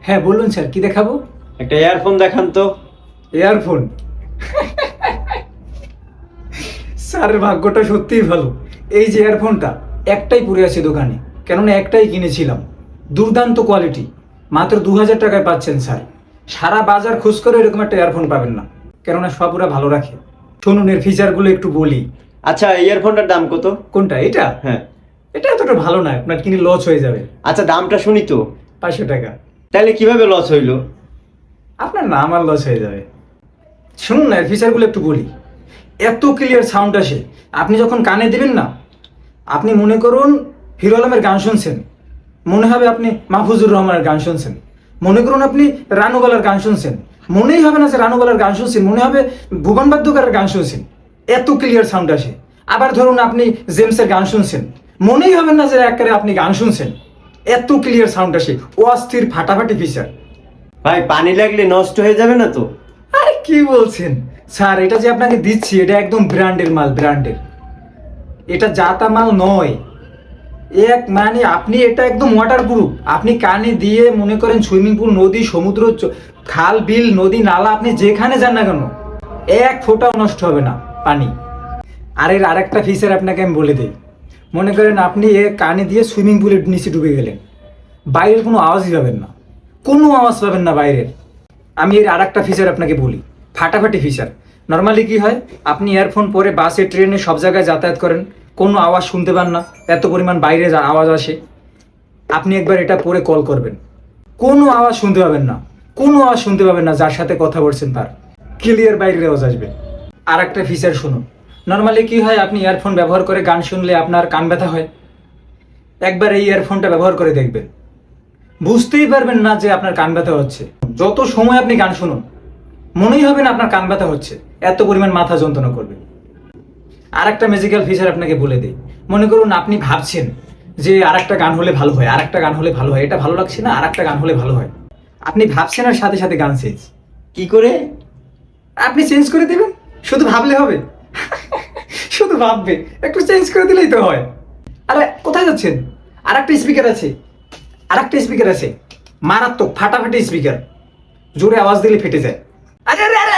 হ্যাঁ বলুন স্যার, কি দেখাবো? একটা ইয়ারফোন দেখান তো। এয়ারফোন? স্যারের ভাগ্যটা সত্যিই ভালো। এই যে এয়ারফোনটা একটাই পড়ে আছে দোকানে, কেননা একটাই কিনেছিলাম। দুর্দান্ত কোয়ালিটি, মাত্র 2000 টাকায় পাচ্ছেন স্যার। সারা বাজার খোঁজ করে এরকম একটা এয়ারফোন পাবেন না, কেননা সব ওরা ভালো রাখে। শুনুন, এর ফিচারগুলো একটু বলি। আচ্ছা, ইয়ারফোনটার দাম কত? কোনটা? এটা? হ্যাঁ। এটা এতটা ভালো না, আপনার কিনে লস হয়ে যাবে। আচ্ছা, দামটা শুনি তো। 500 টাকা। তাহলে কিভাবে লস হইলো? আপনার না, আমার লস হয়ে যাবে। শুনুন না, এর ফিচারগুলো একটু বলি। এত ক্লিয়ার সাউন্ড আসে, আপনি যখন কানে দিবেন না, আপনি মনে করুন হিরো আলমের গান শুনছেন, মনে হবে আপনি মাহফুজুর রহমানের গান শুনছেন। মনে করুন আপনি রানুবালার গান শুনছেন, মনেই হবে না যে রানুবালার গান শুনছেন, মনে হবে ভুবন বাদ্যকারের গান শুনছেন। এত ক্লিয়ার সাউন্ড আসে। আবার ধরুন আপনি জেমসের গান শুনছেন, মনেই হবে না যে একেবারে আপনি গান শুনছেন। এত ক্লিয়ার সাউন্ড আসে, অস্থির ফাটাফাটি ফিচার। ভাই, পানি লাগলে নষ্ট হয়ে যাবে না তো? আরে কি বলছেন স্যার, এটা যে আপনাকে দিচ্ছি এটা একদম ব্র্যান্ডের মাল, ব্র্যান্ডের। এটা জাতা মাল নয়। এক মানে আপনি এটা একদম ওয়াটারপ্রুফ। আপনি কানে দিয়ে মনে করেন সুইমিং পুল, নদী, সমুদ্র, খাল, বিল, নদী, নালা, আপনি যেখানে যান না কেন এক ফোঁটাও নষ্ট হবে না পানি। আর এর আরেকটা ফিচার আপনাকে আমি বলে দিই। মনে করেন আপনি এ কানে দিয়ে সুইমিং পুলের নিচে ডুবে গেলেন, বাইরের কোনো আওয়াজই পাবেন না, কোনো আওয়াজ পাবেন না বাইরের। আমি এর আরেকটা ফিচার আপনাকে বলি, ফাটাফাটি ফিচার। নর্মালি কি হয়, আপনি ইয়ারফোন পরে বাসে, ট্রেনে সব জায়গায় যাতায়াত করেন, কোনো আওয়াজ শুনতে পান না, এত পরিমাণ বাইরে আওয়াজ আসে। আপনি একবার এটা পরে কল করবেন, কোনো আওয়াজ শুনতে পাবেন না, কোনো আওয়াজ শুনতে পাবেন না, যার সাথে কথা বলছেন তার ক্লিয়ার বাইরের আওয়াজ আসবে। আর একটা ফিচার শুনুন। নর্মালি কি হয়, আপনি ইয়ারফোন ব্যবহার করে গান শুনলে আপনার কান ব্যথা হয়। একবার এই ইয়ারফোনটা ব্যবহার করে দেখবেন, বুঝতেই পারবেন না যে আপনার কান ব্যথা হচ্ছে। যত সময় আপনি গান শুনুন, মনেই হবে না আপনার কান ব্যথা হচ্ছে, এত পরিমাণ মাথা যন্ত্রণা করবে। আর একটা ম্যাজিক্যাল ফিচার আপনাকে বলে দিই। মনে করুন আপনি ভাবছেন যে আরেকটা গান হলে ভালো হয়, আরেকটা গান হলে ভালো হয়, এটা ভালো লাগছে না, আরেকটা গান হলে ভালো হয়। আপনি ভাবছেন আর সাথে সাথে গান চেঞ্জ। কি করে? আপনি চেঞ্জ করে দিবেন, শুধু ভাবলে হবে? শুধু ভাববে, একটু চেঞ্জ করে দিলেই তো হয়। আরে কোথায় যাচ্ছেন? আরেকটা স্পিকার আছে, আরেকটা স্পিকার আছে, মারাত্মক ফাটাফাটি স্পিকার, জোরে আওয়াজ দিলে ফেটে যায়। আরে আরে আরে